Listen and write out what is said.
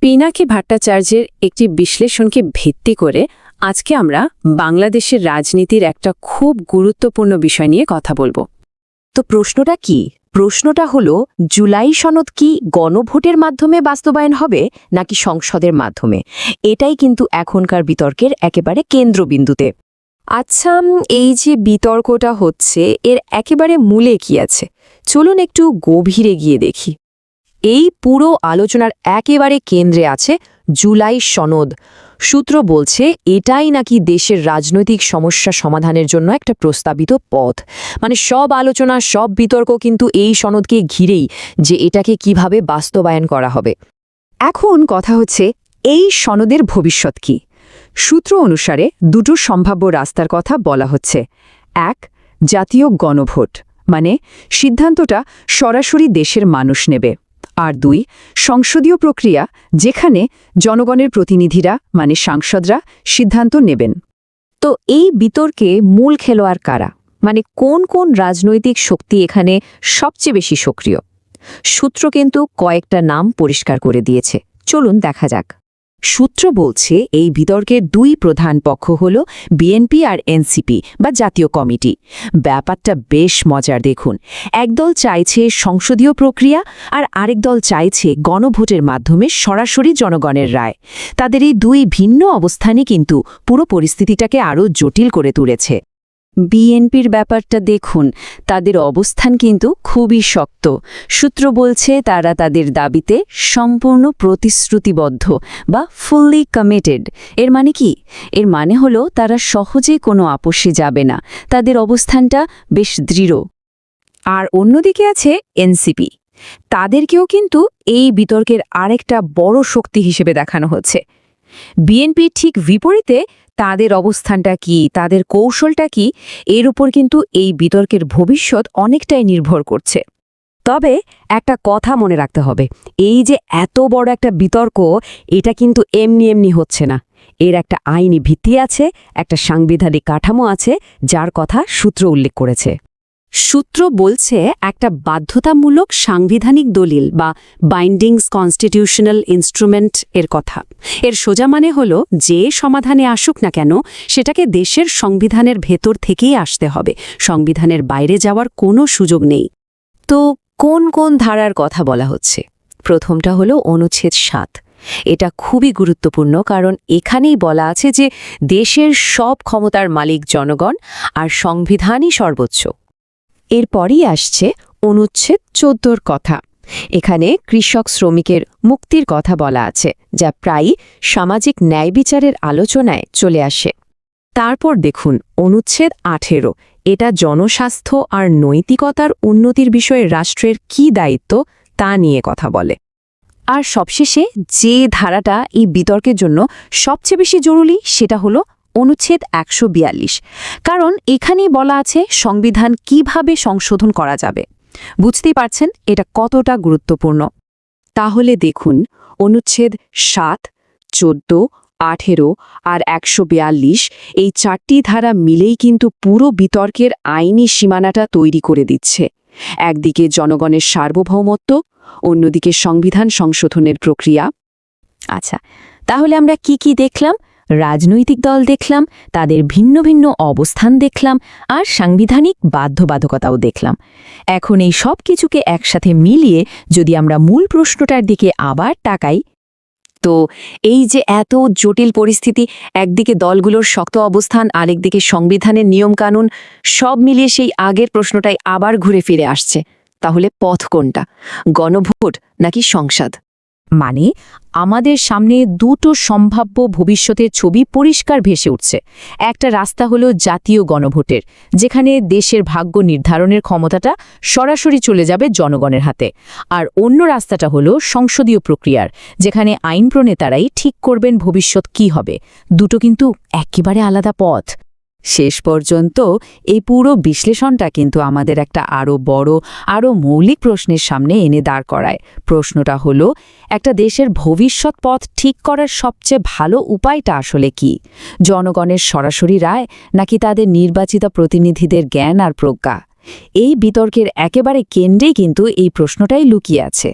পিনাকি ভট্টাচার্যের একটি বিশ্লেষণকে ভিত্তি করে আজকে আমরা বাংলাদেশের রাজনীতির একটা খুব গুরুত্বপূর্ণ বিষয় নিয়ে কথা বলবো। তো প্রশ্নটা কি? প্রশ্নটা হলো, জুলাই সনদ কি গণভোটের মাধ্যমে বাস্তবায়ন হবে নাকি সংসদের মাধ্যমে? এটাই কিন্তু এখনকার বিতর্কের একেবারে কেন্দ্রবিন্দুতে। আচ্ছা, এই যে বিতর্কটা হচ্ছে এর একেবারে মূলে কি আছে? চলুন একটু গভীরে গিয়ে দেখি। এই পুরো আলোচনার একেবারে কেন্দ্রে আছে জুলাই সনদ। সূত্র বলছে এটাই নাকি দেশের রাজনৈতিক সমস্যা সমাধানের জন্য একটা প্রস্তাবিত পথ। মানে সব আলোচনা, সব বিতর্ক কিন্তু এই সনদকে ঘিরেই, যে এটাকে কিভাবে বাস্তবায়ন করা হবে। এখন কথা হচ্ছে, এই সনদের ভবিষ্যৎ কি? সূত্র অনুসারে দুটো সম্ভাব্য রাস্তার কথা বলা হচ্ছে। এক, জাতীয় গণভোট, মানে সিদ্ধান্তটা সরাসরি দেশের মানুষ নেবে। আর দুই, সংসদীয় প্রক্রিয়া, যেখানে জনগণের প্রতিনিধিরা মানে সাংসদরা সিদ্ধান্ত নেবেন। তো এই বিতর্কে মূল খেলোয়াড় কারা? মানে কোন কোন রাজনৈতিক শক্তি এখানে সবচেয়ে বেশি সক্রিয়? সূত্র কিন্তু কয়েকটা নাম পরিষ্কার করে দিয়েছে। চলুন দেখা যাক। সূত্র বলছে এই বিতর্কের দুই প্রধান পক্ষ হল বিএনপি আর এনসিপি বা জাতীয় কমিটি। ব্যাপারটা বেশ মজার, দেখুন। একদল চাইছে সংসদীয় প্রক্রিয়া আর আরেক দল চাইছে গণভোটের মাধ্যমে সরাসরি জনগণের রায়। তাদের এই দুই ভিন্ন অবস্থানই কিন্তু পুরো পরিস্থিতিটাকে আরও জটিল করে তুলেছে। বিএনপির ব্যাপারটা দেখুন, তাদের অবস্থান কিন্তু খুবই শক্ত। সূত্র বলছে তারা তাদের দাবিতে সম্পূর্ণ প্রতিশ্রুতিবদ্ধ বা ফুললি কমিটেড। এর মানে কি? এর মানে হলো তারা সহজে কোনো আপোষে যাবে না। তাদের অবস্থানটা বেশ দৃঢ়। আর অন্যদিকে আছে এনসিপি। তাদেরকেও কিন্তু এই বিতর্কের আরেকটা বড় শক্তি হিসেবে দেখানো হচ্ছে। বিএনপির ঠিক বিপরীতে তাদের অবস্থানটা কি, তাদের কৌশলটা কি, এর উপর কিন্তু এই বিতর্কের ভবিষ্যৎ অনেকটাই নির্ভর করছে। তবে একটা কথা মনে রাখতে হবে, এই যে এত বড় একটা বিতর্ক, এটা কিন্তু এমনি এমনি হচ্ছে না। এর একটা আইনি ভিত্তি আছে, একটা সাংবিধানিক কাঠামো আছে, যার কথা সূত্র উল্লেখ করেছে। সূত্র বলছে একটা বাধ্যতামূলক সাংবিধানিক দলিল বা বাইন্ডিংস কনস্টিটিউশনাল ইনস্ট্রুমেন্ট এর কথা। এর সোজা মানে হলো, যে সমাধানে আসুক না কেন সেটাকে দেশের সংবিধানের ভেতর থেকেই আসতে হবে। সংবিধানের বাইরে যাওয়ার কোনো সুযোগ নেই। তো কোন কোন ধারার কথা বলা হচ্ছে? প্রথমটা হলো অনুচ্ছেদ ৭। এটা খুবই গুরুত্বপূর্ণ, কারণ এখানেই বলা আছে যে দেশের সব ক্ষমতার মালিক জনগণ আর সংবিধানই সর্বোচ্চ। এরপরই আসছে অনুচ্ছেদ ১৪ কথা। এখানে কৃষক শ্রমিকের মুক্তির কথা বলা আছে, যা প্রায়ই সামাজিক ন্যায় বিচারের আলোচনায় চলে আসে। তারপর দেখুন অনুচ্ছেদ ১৮। এটা জনস্বাস্থ্য আর নৈতিকতার উন্নতির বিষয়ে রাষ্ট্রের কী দায়িত্ব তা নিয়ে কথা বলে। আর সবশেষে যে ধারাটা এই বিতর্কের জন্য সবচেয়ে বেশি জরুরি, সেটা হলো অনুচ্ছেদ ১৪২। কারণ এখানেই বলা আছে সংবিধান কিভাবে সংশোধন করা যাবে। বুঝতেই পারছেন এটা কতটা গুরুত্বপূর্ণ। তাহলে দেখুন, অনুচ্ছেদ ৭, ১৪, ১৮ আর ১৪২, এই চারটি ধারা মিলেই কিন্তু পুরো বিতর্কের আইনি সীমানাটা তৈরি করে দিচ্ছে। একদিকে জনগণের সার্বভৌমত্ব, অন্যদিকে সংবিধান সংশোধনের প্রক্রিয়া। আচ্ছা, তাহলে আমরা কি দেখলাম? রাজনৈতিক দল দেখলাম, তাদের ভিন্ন ভিন্ন অবস্থান দেখলাম, আর সাংবিধানিক বাধ্যবাধকতাও দেখলাম। এখন এই সব কিছুকে একসাথে মিলিয়ে যদি আমরা মূল প্রশ্নটার দিকে আবার তাকাই, তো এই যে এত জটিল পরিস্থিতি, একদিকে দলগুলোর শক্ত অবস্থান, আরেকদিকে সংবিধানের নিয়মকানুন, সব মিলিয়ে সেই আগের প্রশ্নটাই আবার ঘুরে ফিরে আসছে। তাহলে পথ কোনটা? গণভোট নাকি সংসদ? মানে আমাদের সামনে দুটো সম্ভাব্য ভবিষ্যতের ছবি পরিষ্কার ভেসে উঠছে। একটা রাস্তা হলো জাতীয় গণভোটের, যেখানে দেশের ভাগ্য নির্ধারণের ক্ষমতাটা সরাসরি চলে যাবে জনগণের হাতে। আর অন্য রাস্তাটা হলো সংসদীয় প্রক্রিয়ার, যেখানে আইন প্রণেতারাই ঠিক করবেন ভবিষ্যৎ কি হবে। দুটো কিন্তু একেবারে আলাদা পথ। শেষ পর্যন্ত এই পুরো বিশ্লেষণটা কিন্তু আমাদের একটা আরও বড়, আরও মৌলিক প্রশ্নের সামনে এনে দাঁড় করায়। প্রশ্নটা হলো, একটা দেশের ভবিষ্যৎ পথ ঠিক করার সবচেয়ে ভালো উপায়টা আসলে কি? জনগণের সরাসরি রায় নাকি তাদের নির্বাচিত প্রতিনিধিদের জ্ঞান আর প্রজ্ঞা? এই বিতর্কের একেবারে কেন্দ্রেই কিন্তু এই প্রশ্নটাই লুকিয়ে আছে।